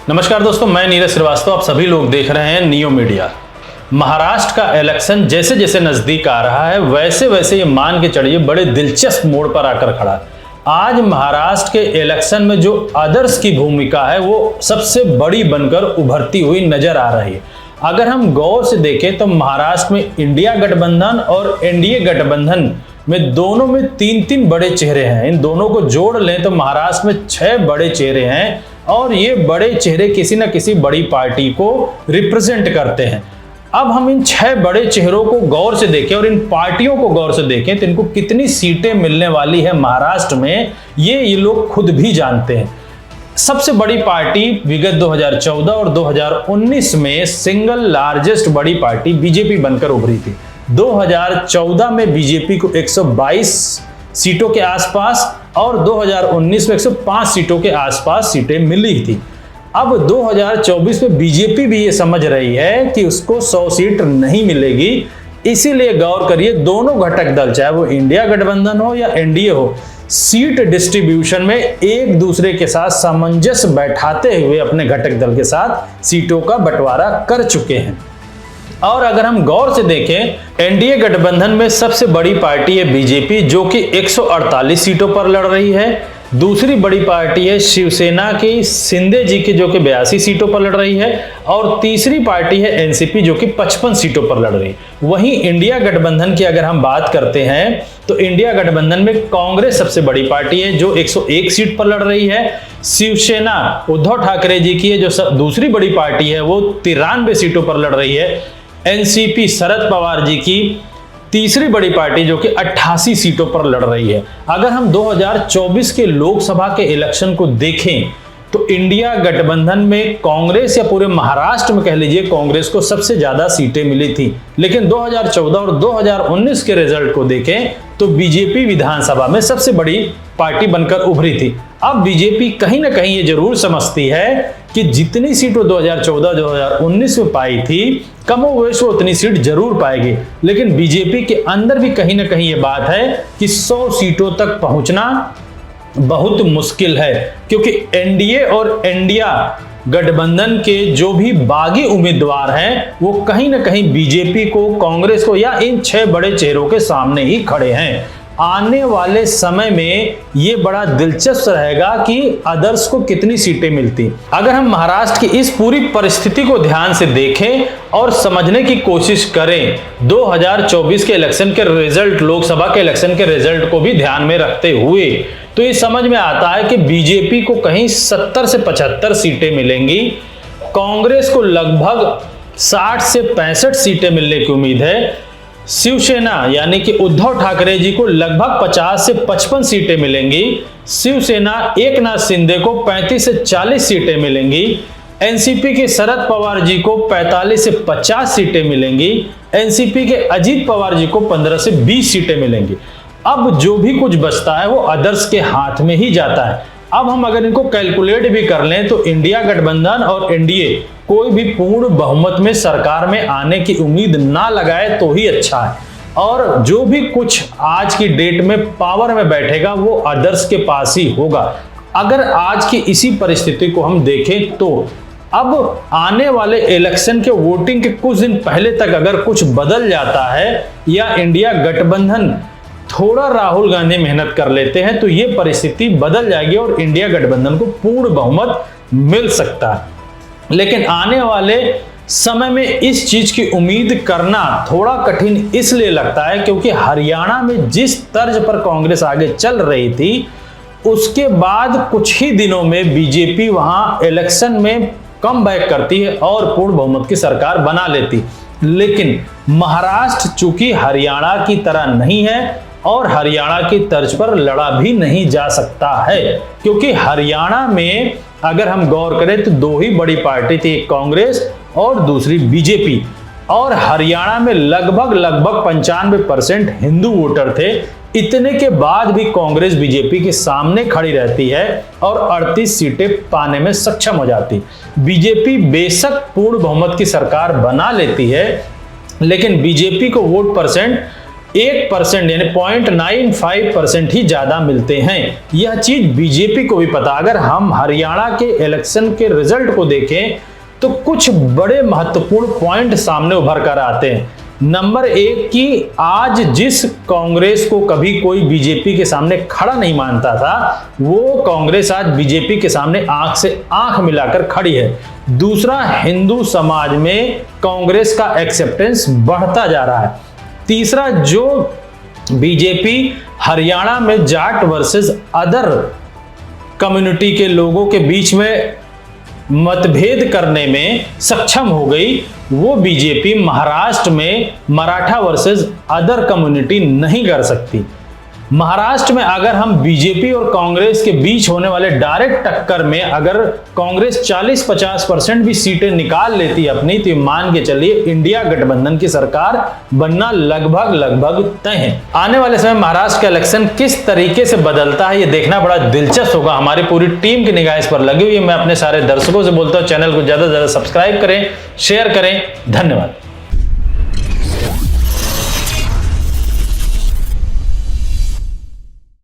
नमस्कार दोस्तों, मैं नीरज श्रीवास्तव। आप सभी लोग देख रहे हैं नियो मीडिया। महाराष्ट्र का इलेक्शन जैसे जैसे नजदीक आ रहा है वैसे वैसे ये मान के चढ़िए बड़े दिलचस्प मोड़ पर आकर खड़ा है। आज महाराष्ट्र के इलेक्शन में जो अदर्स की भूमिका है वो सबसे बड़ी बनकर उभरती हुई नजर आ रही है। अगर हम गौर से देखें तो महाराष्ट्र में इंडिया गठबंधन और एनडीए गठबंधन में दोनों में तीन तीन बड़े चेहरे हैं। इन दोनों को जोड़ लें तो महाराष्ट्र में 6 बड़े चेहरे हैं और ये बड़े चेहरे किसी न किसी बड़ी पार्टी को रिप्रेजेंट करते हैं। अब हम इन 6 बड़े चेहरों को गौर से देखें और इन पार्टियों को गौर से देखें तो इनको कितनी सीटें मिलने वाली है महाराष्ट्र में, ये लोग खुद भी जानते हैं। सबसे बड़ी पार्टी विगत 2014 और 2019 में सिंगल लार्जेस्ट बड़ी पार्टी बीजेपी बनकर उभरी थी। 2014 में बीजेपी को 122 सीटों के आसपास और 2019 में 105 सीटों के आसपास सीटें मिली थी। अब 2024 में बीजेपी भी ये समझ रही है कि उसको 100 सीट नहीं मिलेगी, इसीलिए गौर करिए दोनों घटक दल, चाहे वो इंडिया गठबंधन हो या एनडीए हो, सीट डिस्ट्रीब्यूशन में एक दूसरे के साथ सामंजस्य बैठाते हुए अपने घटक दल के साथ सीटों का बंटवारा कर चुके हैं। और अगर हम गौर से देखें एनडीए गठबंधन में सबसे बड़ी पार्टी है बीजेपी जो कि 148 सीटों पर लड़ रही है। दूसरी बड़ी पार्टी है शिवसेना की शिंदे जी की जो कि 82 सीटों पर लड़ रही है और तीसरी पार्टी है एनसीपी जो कि 55 सीटों पर लड़ रही है। वहीं इंडिया गठबंधन की अगर हम बात करते हैं तो इंडिया गठबंधन में कांग्रेस सबसे बड़ी पार्टी है जो 101 सीट पर लड़ रही है। शिवसेना उद्धव ठाकरे जी की है जो दूसरी बड़ी पार्टी है वो 93 सीटों पर लड़ रही है। एनसीपी शरद पवार जी की तीसरी बड़ी पार्टी जो कि 88 सीटों पर लड़ रही है। अगर हम 2024 के लोकसभा के इलेक्शन को देखें तो इंडिया गठबंधन में कांग्रेस या पूरे महाराष्ट्र में कह लीजिए कांग्रेस को सबसे ज्यादा सीटें मिली थी, लेकिन 2014 और 2019 के रिजल्ट को देखें तो बीजेपी विधानसभा में सबसे बड़ी पार्टी बनकर उभरी थी। अब बीजेपी कहीं ना कहीं ये जरूर समझती है कि जितनी सीट वो 2014-2019 में पाई थी कमोवेश वो उतनी सीट जरूर पाएगी, लेकिन बीजेपी के अंदर भी कहीं ना कहीं ये बात है कि 100 सीटों तक पहुंचना बहुत मुश्किल है, क्योंकि एनडीए और इंडिया गठबंधन के जो भी बागी उम्मीदवार हैं वो कहीं ना कहीं बीजेपी को, कांग्रेस को या इन 6 बड़े चेहरों के सामने ही खड़े हैं। आने वाले समय में ये बड़ा दिलचस्प रहेगा कि अदर्स को कितनी सीटें मिलती। अगर हम महाराष्ट्र की इस पूरी परिस्थिति को ध्यान से देखें और समझने की कोशिश करें, 2024 के इलेक्शन के रिजल्ट, लोकसभा के इलेक्शन के रिजल्ट को भी ध्यान में रखते हुए, तो ये समझ में आता है कि बीजेपी को कहीं 70 से 75 सीटें मिलेंगी, कांग्रेस को लगभग 60 से 65 सीटें मिलने की उम्मीद है, शिवसेना यानी कि उद्धव ठाकरे जी को लगभग 50 से 55 सीटें मिलेंगी, शिवसेना एकनाथ शिंदे को 35 से 40 सीटें मिलेंगी, एनसीपी के शरद पवार जी को 45 से 50 सीटें मिलेंगी, एनसीपी के अजीत पवार जी को 15 से 20 सीटें मिलेंगी। अब जो भी कुछ बचता है वो अदर्स के हाथ में ही जाता है। अब हम अगर इनको कैलकुलेट भी कर लें तो इंडिया गठबंधन और एनडीए कोई भी पूर्ण बहुमत में सरकार में आने की उम्मीद ना लगाए तो ही अच्छा है, और जो भी कुछ आज की डेट में पावर में बैठेगा वो अदर्स के पास ही होगा। अगर आज की इसी परिस्थिति को हम देखें तो अब आने वाले इलेक्शन के वोटिंग के कुछ दिन पहले तक अगर कुछ बदल जाता है या इंडिया गठबंधन थोड़ा राहुल गांधी मेहनत कर लेते हैं तो ये परिस्थिति बदल जाएगी और इंडिया गठबंधन को पूर्ण बहुमत मिल सकता है। लेकिन आने वाले समय में इस चीज की उम्मीद करना थोड़ा कठिन इसलिए लगता है क्योंकि हरियाणा में जिस तर्ज पर कांग्रेस आगे चल रही थी उसके बाद कुछ ही दिनों में बीजेपी वहां इलेक्शन में कम बैक करती है और पूर्ण बहुमत की सरकार बना लेती। लेकिन महाराष्ट्र चूंकि हरियाणा की तरह नहीं है और हरियाणा की तर्ज पर लड़ा भी नहीं जा सकता है, क्योंकि हरियाणा में अगर हम गौर करें तो 2 ही बड़ी पार्टी थी, एक कांग्रेस और दूसरी बीजेपी, और हरियाणा में लगभग 95% हिंदू वोटर थे। इतने के बाद भी कांग्रेस बीजेपी के सामने खड़ी रहती है और 38 सीटें पाने में सक्षम हो जाती। बीजेपी बेशक पूर्ण बहुमत की सरकार बना लेती है, लेकिन बीजेपी को वोट परसेंट 1% यानी 0.95% ही ज्यादा मिलते हैं। यह चीज बीजेपी को भी पता। अगर हम हरियाणा के इलेक्शन के रिजल्ट को देखें तो कुछ बड़े महत्वपूर्ण पॉइंट सामने उभर कर आते हैं। नंबर 1 कि आज जिस कांग्रेस को कभी कोई बीजेपी के सामने खड़ा नहीं मानता था, वो कांग्रेस आज बीजेपी के सामने आंख से आंख मिलाकर खड़ी है। दूसरा, हिंदू समाज में कांग्रेस का एक्सेप्टेंस बढ़ता जा रहा है। तीसरा, जो बीजेपी हरियाणा में जाट वर्सेस अदर कम्युनिटी के लोगों के बीच में मतभेद करने में सक्षम हो गई, वो बीजेपी महाराष्ट्र में मराठा वर्सेस अदर कम्युनिटी नहीं कर सकती। महाराष्ट्र में अगर हम बीजेपी और कांग्रेस के बीच होने वाले डायरेक्ट टक्कर में अगर कांग्रेस 40-50% भी सीटें निकाल लेती अपनी, तो मान के चलिए इंडिया गठबंधन की सरकार बनना लगभग तय है। आने वाले समय महाराष्ट्र का इलेक्शन किस तरीके से बदलता है, ये देखना बड़ा दिलचस्प होगा। हमारी पूरी टीम की निगाह इस पर लगी हुई है। मैं अपने सारे दर्शकों से बोलता हूं, चैनल को ज्यादा से ज्यादा सब्सक्राइब करें, शेयर करें। धन्यवाद।